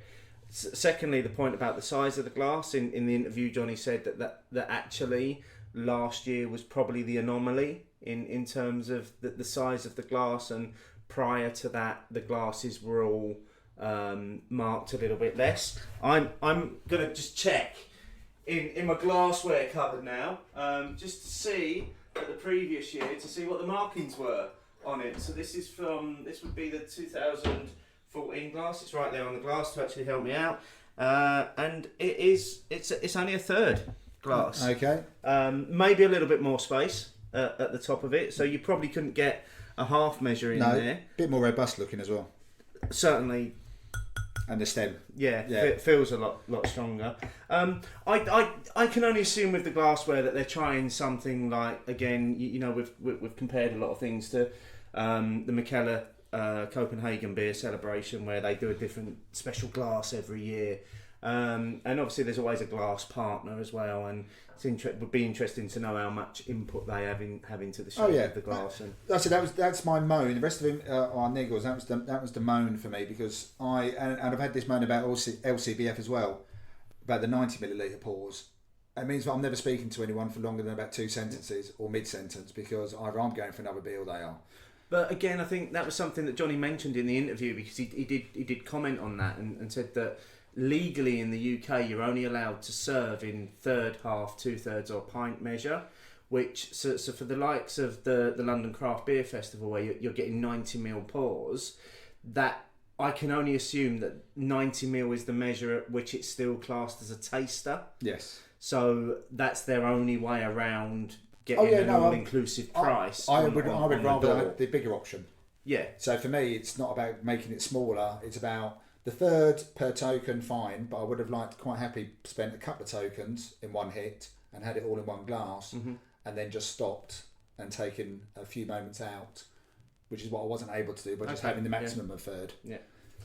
Secondly, the point about the size of the glass. In the interview, Johnny said that actually last year was probably the anomaly in terms of the size of the glass, and prior to that, the glasses were all marked a little bit less. I'm gonna just check in my glassware cupboard now, just to see at the previous year to see what the markings were on it. So this would be the 2014 glass. It's right there on the glass to actually help me out, and it's only a third glass. Okay. Maybe a little bit more space at the top of it, so you probably couldn't get a half measure in there. Bit more robust looking as well. Certainly. And the stem. Yeah. It feels a lot stronger. I can only assume with the glassware that they're trying something like, again, you know, we've compared a lot of things to the McKellar Copenhagen beer celebration, where they do a different special glass every year, and obviously there's always a glass partner as well, and would be interesting to know how much input they have into the shape of the glass. And that's my moan. The rest of them are niggles. That was the moan for me, because I've had this moan about LCBF as well, about the 90 milliliter pours. It means that I'm never speaking to anyone for longer than about 2 sentences or mid-sentence, because either I'm going for another beer or they are. But again, I think that was something that Jonny mentioned in the interview, because he did comment on that and said that legally in the UK you're only allowed to serve in third, half, 2/3 or pint measure, which so for the likes of the London Craft Beer Festival, where you're getting 90 ml pours, that I can only assume that 90 ml is the measure at which it's still classed as a taster. Yes. So that's their only way around getting an all-inclusive price. I would rather have the bigger option. Yeah. So for me, it's not about making it smaller. It's about the third per token, fine, but I would have liked, quite happy, spent a couple of tokens in one hit and had it all in one glass, and then just stopped and taken a few moments out, which is what I wasn't able to do by just having the maximum of third. Yeah.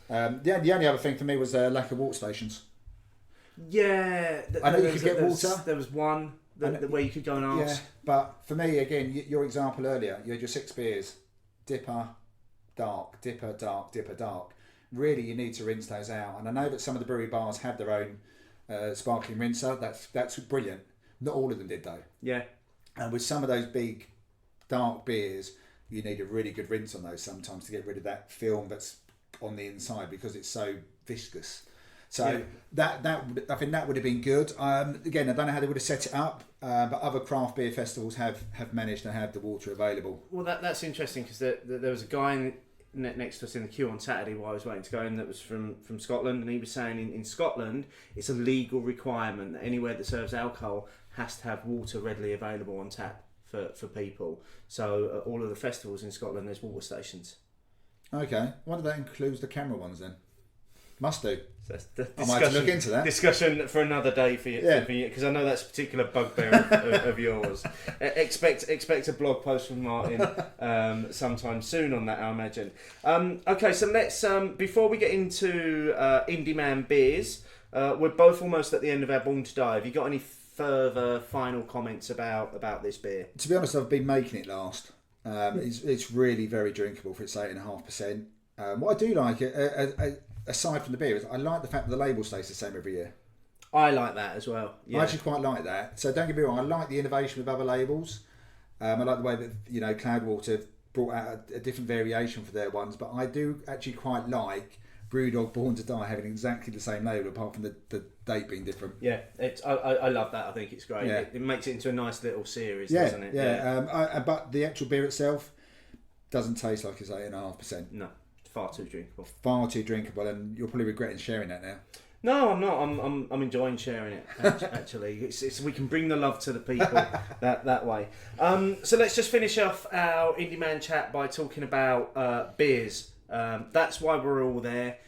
The only other thing for me was lack of water stations. Yeah. I know you could get water. There was one where you could go and ask. Yeah, but for me, again, your example earlier, you had your 6 beers, dipper, dark, dipper, dark, dipper, dark. Really, you need to rinse those out. And I know that some of the brewery bars have their own sparkling rinser. That's brilliant. Not all of them did though. Yeah. And with some of those big dark beers, you need a really good rinse on those sometimes to get rid of that film that's on the inside, because it's so viscous. So that I think that would have been good. Again, I don't know how they would have set it up, but other craft beer festivals have managed to have the water available. Well, that's interesting, because there was a guy next to us in the queue on Saturday while I was waiting to go in that was from Scotland, and he was saying in Scotland it's a legal requirement that anywhere that serves alcohol has to have water readily available on tap for people. So at all of the festivals in Scotland there's water stations. Okay, I wonder if that includes the camera ones then. Must do. So that's I might have to look into that. Discussion for another day for you, because I know that's a particular bugbear of yours. Expect a blog post from Martin sometime soon on that, I imagine. Okay, so let's before we get into Indy Man beers, we're both almost at the end of our Born to Die. Have you got any further final comments about this beer? To be honest, I've been making it last. It's really very drinkable for its 8.5%. What I do like, aside from the beer, is I like the fact that the label stays the same every year. I like that as well. Yeah. I actually quite like that. So don't get me wrong, I like the innovation with other labels. I like the way that Cloudwater brought out a different variation for their ones, but I do actually quite like Brewdog Born to Die having exactly the same label, apart from the date being different. Yeah, I love that. I think it's great. Yeah. It makes it into a nice little series, doesn't it? Yeah. But the actual beer itself doesn't taste like it's 8.5%. No, far too drinkable. Far too drinkable, and you're probably regretting sharing that now. No, I'm not. I'm enjoying sharing it. Actually, it's we can bring the love to the people that way. So let's just finish off our Indy Man chat by talking about beers. That's why we're all there.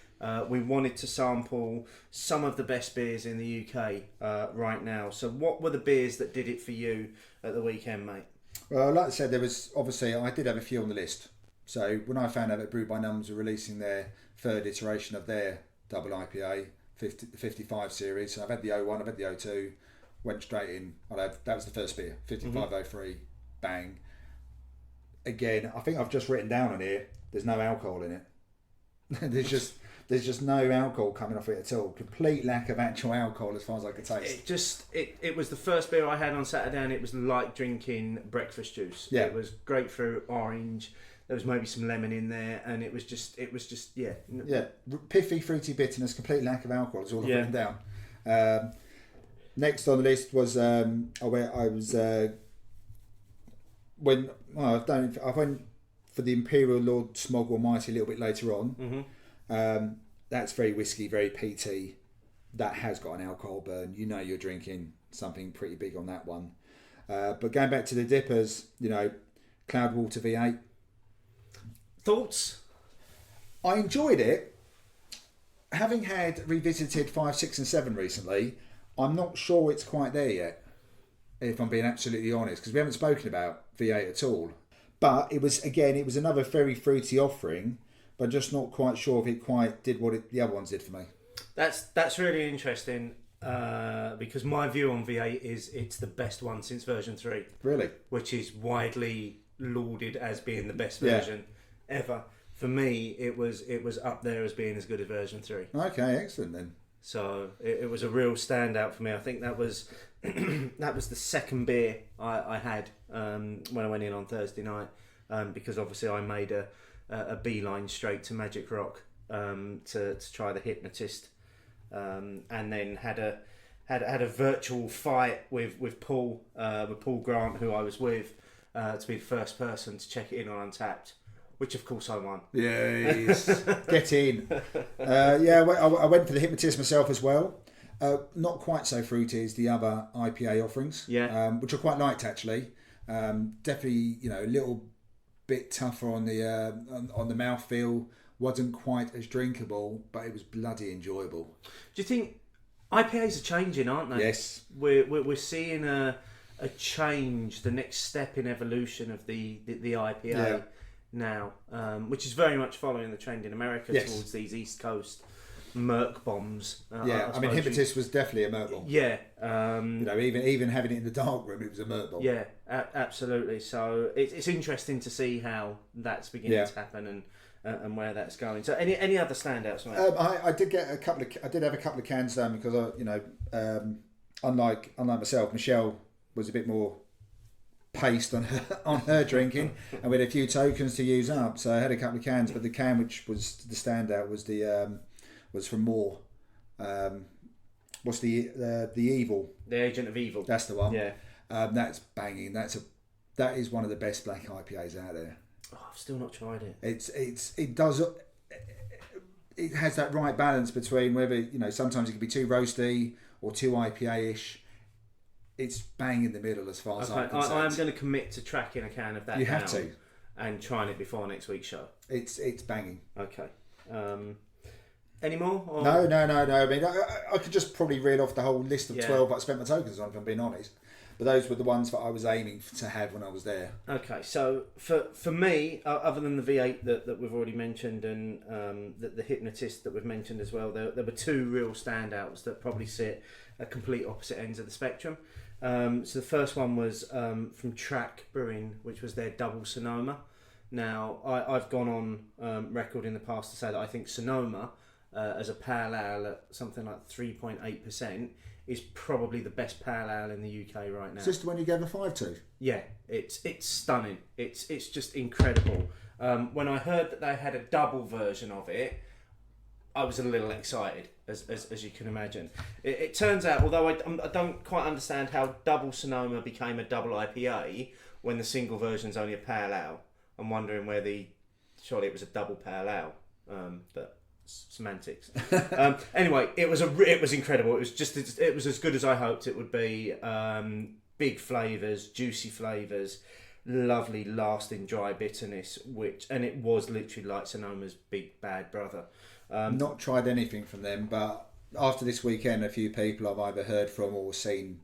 We wanted to sample some of the best beers in the UK right now. So what were the beers that did it for you at the weekend, mate? Well, like I said, there was obviously I did have a few on the list. So when I found out that Brew by Numbers were releasing their third iteration of their double IPA, 55 series, so I've had the 01, I've had the 02, went straight in. That was the first beer, 5503, bang. Again, I think I've just written down on here, there's no alcohol in it. There's there's just no alcohol coming off it at all. Complete lack of actual alcohol as far as I could taste. It was the first beer I had on Saturday, and it was like drinking breakfast juice. Yeah. It was grapefruit, orange. There was maybe some lemon in there, and it was just yeah. Yeah, piffy, fruity bitterness, complete lack of alcohol. It's all I've written down. Next on the list was I went for the Imperial Lord Smog Almighty a little bit later on. Mm-hmm. That's very whiskey, very peaty. That has got an alcohol burn. You know you're drinking something pretty big on that one. But going back to the dippers, Cloudwater V8. Thoughts? I enjoyed it. Having had revisited 5, 6 and 7 recently, I'm not sure it's quite there yet, if I'm being absolutely honest, because we haven't spoken about V8 at all. But it was another very fruity offering, but I'm just not quite sure if it quite did what the other ones did for me. That's really interesting, because my view on V8 is it's the best one since version 3. Really? Which is widely lauded as being the best version ever. For me, it was up there as being as good as version 3. Okay, excellent then. So it was a real standout for me. I think that was that was the second beer I had when I went in on Thursday night, because obviously I made a beeline straight to Magic Rock to try the Hypnotist, and then had a virtual fight with Paul Grant, who I was with, to be the first person to check it in on Untapped. Which of course I won. Yes, get in. I went for the Hypnotist myself as well. Not quite so fruity as the other IPA offerings. Yeah. Which I quite liked actually. Definitely, a little bit tougher on the mouthfeel. Wasn't quite as drinkable, but it was bloody enjoyable. Do you think IPAs are changing, aren't they? Yes. We're seeing a change, the next step in evolution of the IPA. Yeah. Now, which is very much following the trend in America towards these East Coast Merc bombs. I mean, Hypnotist was definitely a Merc bomb. Yeah. Even having it in the dark room, it was a Merc bomb. Yeah, absolutely. So it's interesting to see how that's beginning to happen and where that's going. So any other standouts, mate? I did get I did have a couple of cans done because unlike myself, Michelle was a bit more paced on her drinking, and we had a few tokens to use up, so I had a couple of cans, but the can which was the standout was from Moore. What's the Evil? The Agent of Evil. That's the one. Yeah. That's banging. That is one of the best black IPAs out there. Oh, I've still not tried it. It has that right balance between whether sometimes it can be too roasty or too IPA-ish. It's bang in the middle as far as I'm concerned. I am going to commit to tracking a can of that. You have to, and trying it before next week's show. It's banging. Okay. Any more? Or? No. I mean, I could just probably reel off the whole list of 12 that I spent my tokens on, if I'm being honest. But those were the ones that I was aiming to have when I was there. Okay, so for me, other than the V8 that we've already mentioned and the Hypnotist that we've mentioned as well, there were two real standouts that probably sit at complete opposite ends of the spectrum. So the first one was from Track Brewing, which was their Double Sonoma. Now, I've gone on record in the past to say that I think Sonoma, as a pale ale at something like 3.8%, is probably the best pale ale in the UK right now. Is this the one you gave a 5 to? Yeah, it's stunning. It's just incredible. When I heard that they had a double version of it, I was a little excited, as you can imagine. It turns out, although I don't quite understand how Double Sonoma became a double IPA when the single version's only a pale ale, I'm wondering surely it was a double pale ale, but semantics. Anyway, it was incredible. It was as good as I hoped it would be. Big flavours, juicy flavours, lovely lasting dry bitterness, and it was literally like Sonoma's big bad brother. Not tried anything from them, but after this weekend, a few people I've either heard from or seen,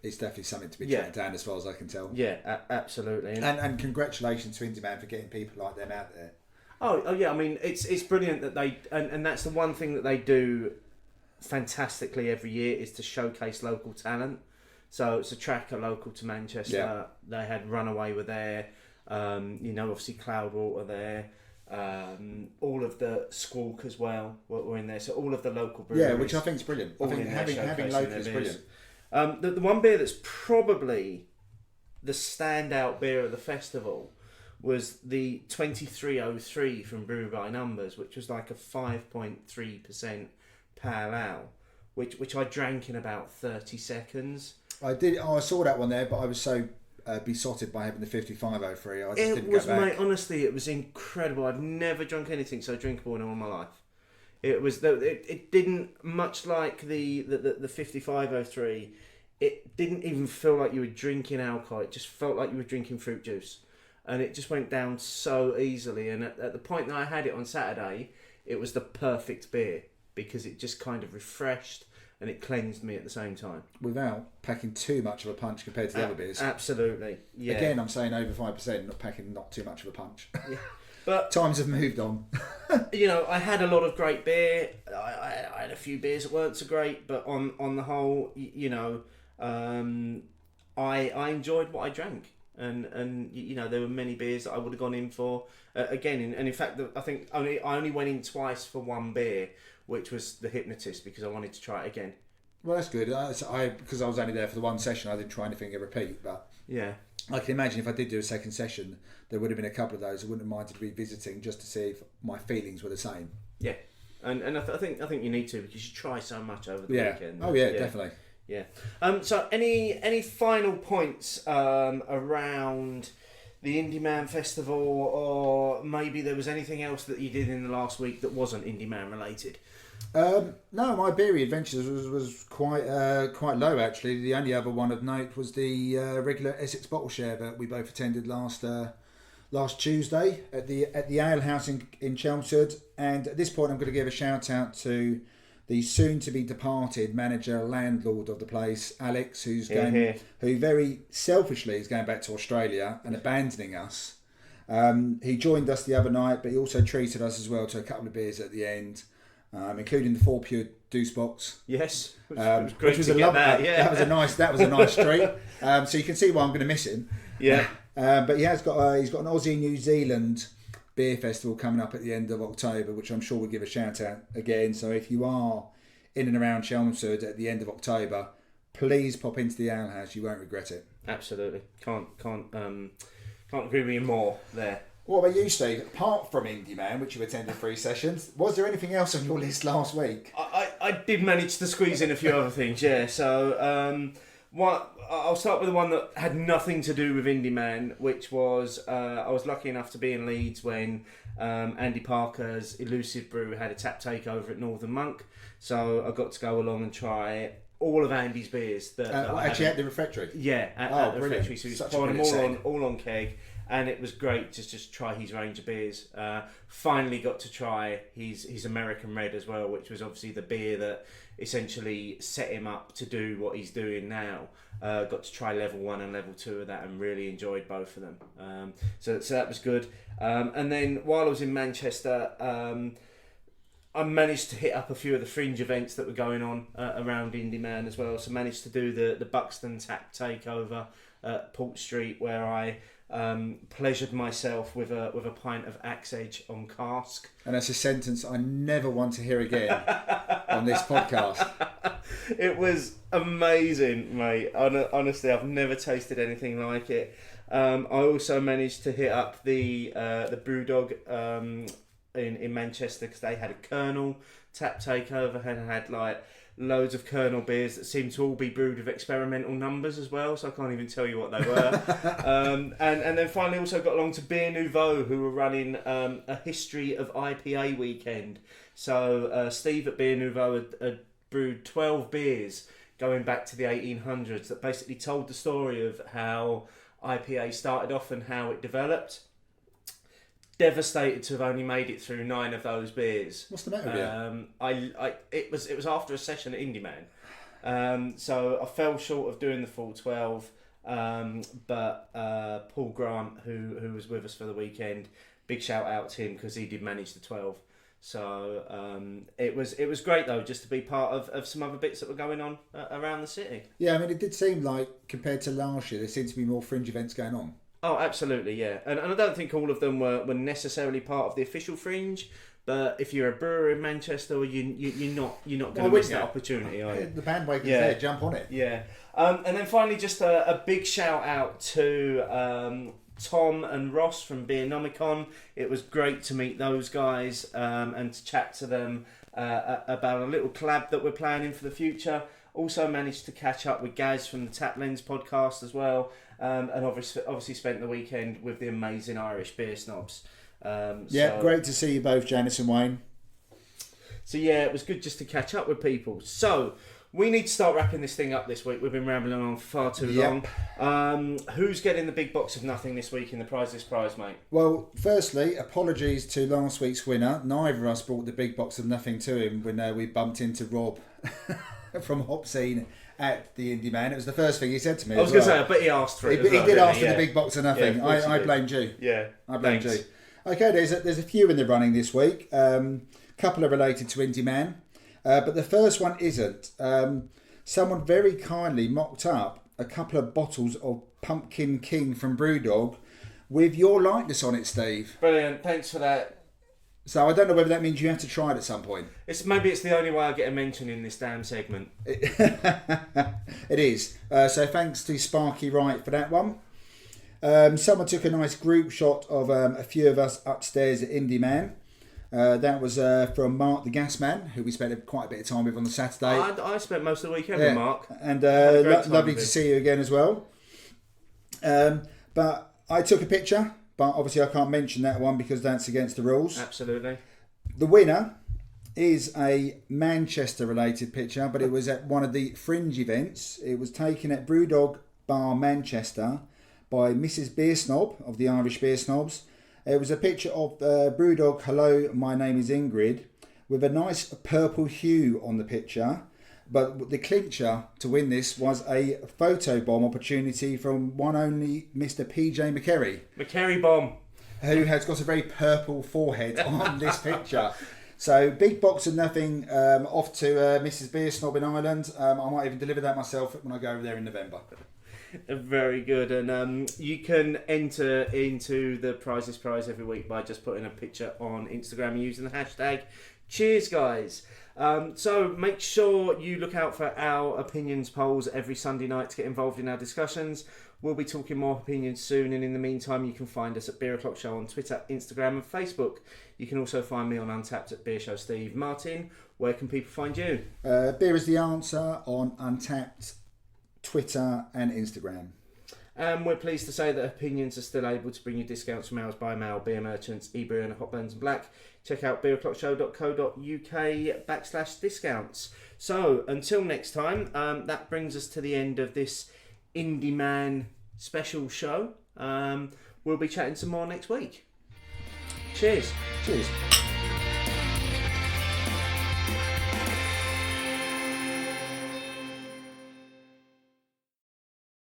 it's definitely something to be tracked down as far as I can tell. Yeah, absolutely. And congratulations to Indy Man for getting people like them out there. Oh yeah, I mean, it's brilliant that they, and that's the one thing that they do fantastically every year is to showcase local talent. So it's a tracker local to Manchester. Yeah. They had Runaway were there, obviously Cloudwater there. All of the Squawk as well were in there. So all of the local breweries. Yeah, which I think is brilliant. I think having local is brilliant. The one beer that's probably the standout beer of the festival was the 2303 from Brew by Numbers, which was like a 5.3% pale ale, which I drank in about 30 seconds. I saw that one there, but I was so besotted by having the 5503. I just didn't go back. Mate, honestly, it was incredible. I've never drunk anything so drinkable in all my life. It was it didn't, much like the 5503. It didn't even feel like you were drinking alcohol. It just felt like you were drinking fruit juice, and it just went down so easily. And at the point that I had it on Saturday, it was the perfect beer because it just kind of refreshed and it cleansed me at the same time. Without packing too much of a punch compared to the other beers. Absolutely, yeah. Again, I'm saying over 5%, not packing not too much of a punch. Yeah. But times have moved on. I had a lot of great beer. I had a few beers that weren't so great, but on the whole, I enjoyed what I drank. And there were many beers that I would have gone in for again. And in fact, I think I only went in twice for one beer, which was the Hypnotist, because I wanted to try it again. Well, that's good. Because I was only there for the one session, I didn't try anything in repeat. But yeah, I can imagine if I did do a second session, there would have been a couple of those I wouldn't have minded revisiting just to see if my feelings were the same. Yeah, and I think you need to, because you try so much over the weekend. Oh yeah, definitely. Yeah. So any final points around the Indy Man Festival, or maybe there was anything else that you did in the last week that wasn't Indy Man related? No, my beery adventures was quite low actually. The only other one of note was the regular Essex bottle share that we both attended last Tuesday at the Ale House in Chelmsford. And at this point, I'm going to give a shout out to the soon-to-be departed manager, landlord of the place, Alex, who very selfishly is going back to Australia and abandoning us. He joined us the other night, but he also treated us as well to a couple of beers at the end, including the 4 Pure Deuce Box. Yes, which was a lovely. That was a nice treat. So you can see why I'm going to miss him. Yeah. But he's got an Aussie New Zealand beer festival coming up at the end of October, which I'm sure we'll give a shout out again. So if you are in and around Chelmsford at the end of October, please pop into the Ale House. You won't regret it. Absolutely. Can't agree with you more there. What about you, Steve? Apart from Indy Man, which you attended 3 sessions, was there anything else on your list last week? I did manage to squeeze in a few other things, yeah. So I'll start with the one that had nothing to do with Indy Man, which was I was lucky enough to be in Leeds when Andy Parker's Elusive Brew had a tap takeover at Northern Monk. So I got to go along and try all of Andy's beers. Actually at the refectory? Yeah, at the refectory. So he's pouring them all on keg. And it was great to just try his range of beers. Finally got to try his American Red as well, which was obviously the beer that essentially set him up to do what he's doing now. Got to try level 1 and level 2 of that and really enjoyed both of them. So that was good. And then while I was in Manchester, I managed to hit up a few of the fringe events that were going on around Indy Man as well. So managed to do the Buxton Tap takeover at Port Street, where I pleasured myself with a pint of Axe Edge on cask. And that's a sentence I never want to hear again on this podcast. It was amazing, mate. Honestly, I've never tasted anything like it. I also managed to hit up the Brewdog in Manchester, because they had a Colonel tap takeover, had like loads of Colonel beers that seem to all be brewed with experimental numbers as well, so I can't even tell you what they were. And then finally also got along to Beer Nouveau, who were running a history of IPA weekend. So Steve at Beer Nouveau had brewed 12 beers going back to the 1800s that basically told the story of how IPA started off and how it developed. Devastated to have only made it through 9 of those beers. What's the matter with you? It was after a session at Indy Man, so I fell short of doing the full 12. But Paul Grant, who was with us for the weekend, big shout out to him, because he did manage the 12. So it was great though, just to be part of some other bits that were going on around the city. Yeah, I mean, it did seem like compared to last year, there seemed to be more fringe events going on. Oh, absolutely, yeah. And I don't think all of them were necessarily part of the official fringe. But if you're a brewer in Manchester, you're not going to miss that opportunity, are you? The bandwagon's there, jump on it. Yeah. And then finally, just a big shout out to Tom and Ross from Beernomicon. It was great to meet those guys and to chat to them about a little collab that we're planning for the future. Also managed to catch up with Gaz from the Tap Lens podcast as well, and obviously spent the weekend with the amazing Irish Beer Snobs. Great to see you both, Janice and Wayne. So yeah, it was good just to catch up with people. So we need to start wrapping this thing up this week. We've been rambling on far too long. Who's getting the big box of nothing this week in the Prizeless Prize, mate? Well, firstly, apologies to last week's winner. Neither of us brought the big box of nothing to him when we bumped into Rob from Hop Scene at the Indy Man. It was the first thing he said to me. I was going to say, I bet he asked for it. He did ask for the big box of nothing. Yeah, I blamed you. Yeah, I blamed you. Okay, there's a few in the running this week. Couple are related to Indy Man, but the first one isn't. Someone very kindly mocked up a couple of bottles of Pumpkin King from Brewdog with your likeness on it, Steve. Brilliant, thanks for that. So I don't know whether that means you have to try it at some point. Maybe it's the only way I get a mention in this damn segment. It is. So thanks to Sparky Wright for that one. Someone took a nice group shot of a few of us upstairs at Indy Man. That was from Mark the Gas Man, who we spent quite a bit of time with on the Saturday. I spent most of the weekend with Mark. And lovely to see you again as well. But I took a picture, but obviously I can't mention that one because that's against the rules. Absolutely. The winner is a Manchester related picture, but it was at one of the fringe events. It was taken at Brewdog Bar Manchester by Mrs Beer Snob of the Irish Beer Snobs. It was a picture of Brewdog, hello, my name is Ingrid, with a nice purple hue on the picture. But the clincher to win this was a photo bomb opportunity from one only Mr PJ McCerry. McCerry bomb. Who has got a very purple forehead on this picture. So, big box of nothing off to Mrs Beer Snob in Ireland. I might even deliver that myself when I go over there in November. Very good, and you can enter into the Prizeless Prize every week by just putting a picture on Instagram and using the hashtag Cheers guys. So make sure you look out for our opinions polls every Sunday night to get involved in our discussions. We'll be talking more opinions soon, and in the meantime you can find us at Beer O'Clock Show on Twitter, Instagram and Facebook. You can also find me on Untapped at Beer Show Steve. Martin, where can people find you? Beer is the answer on Untapped, Twitter and Instagram. And we're pleased to say that Opinions are still able to bring you discounts from Hours by Mail, beer merchants, eBrew and Hot Burns and Black. Check out beeroclockshow.co.uk/discounts. So until next time, that brings us to the end of this Indy Man special show. We'll be chatting some more next week. Cheers. Cheers.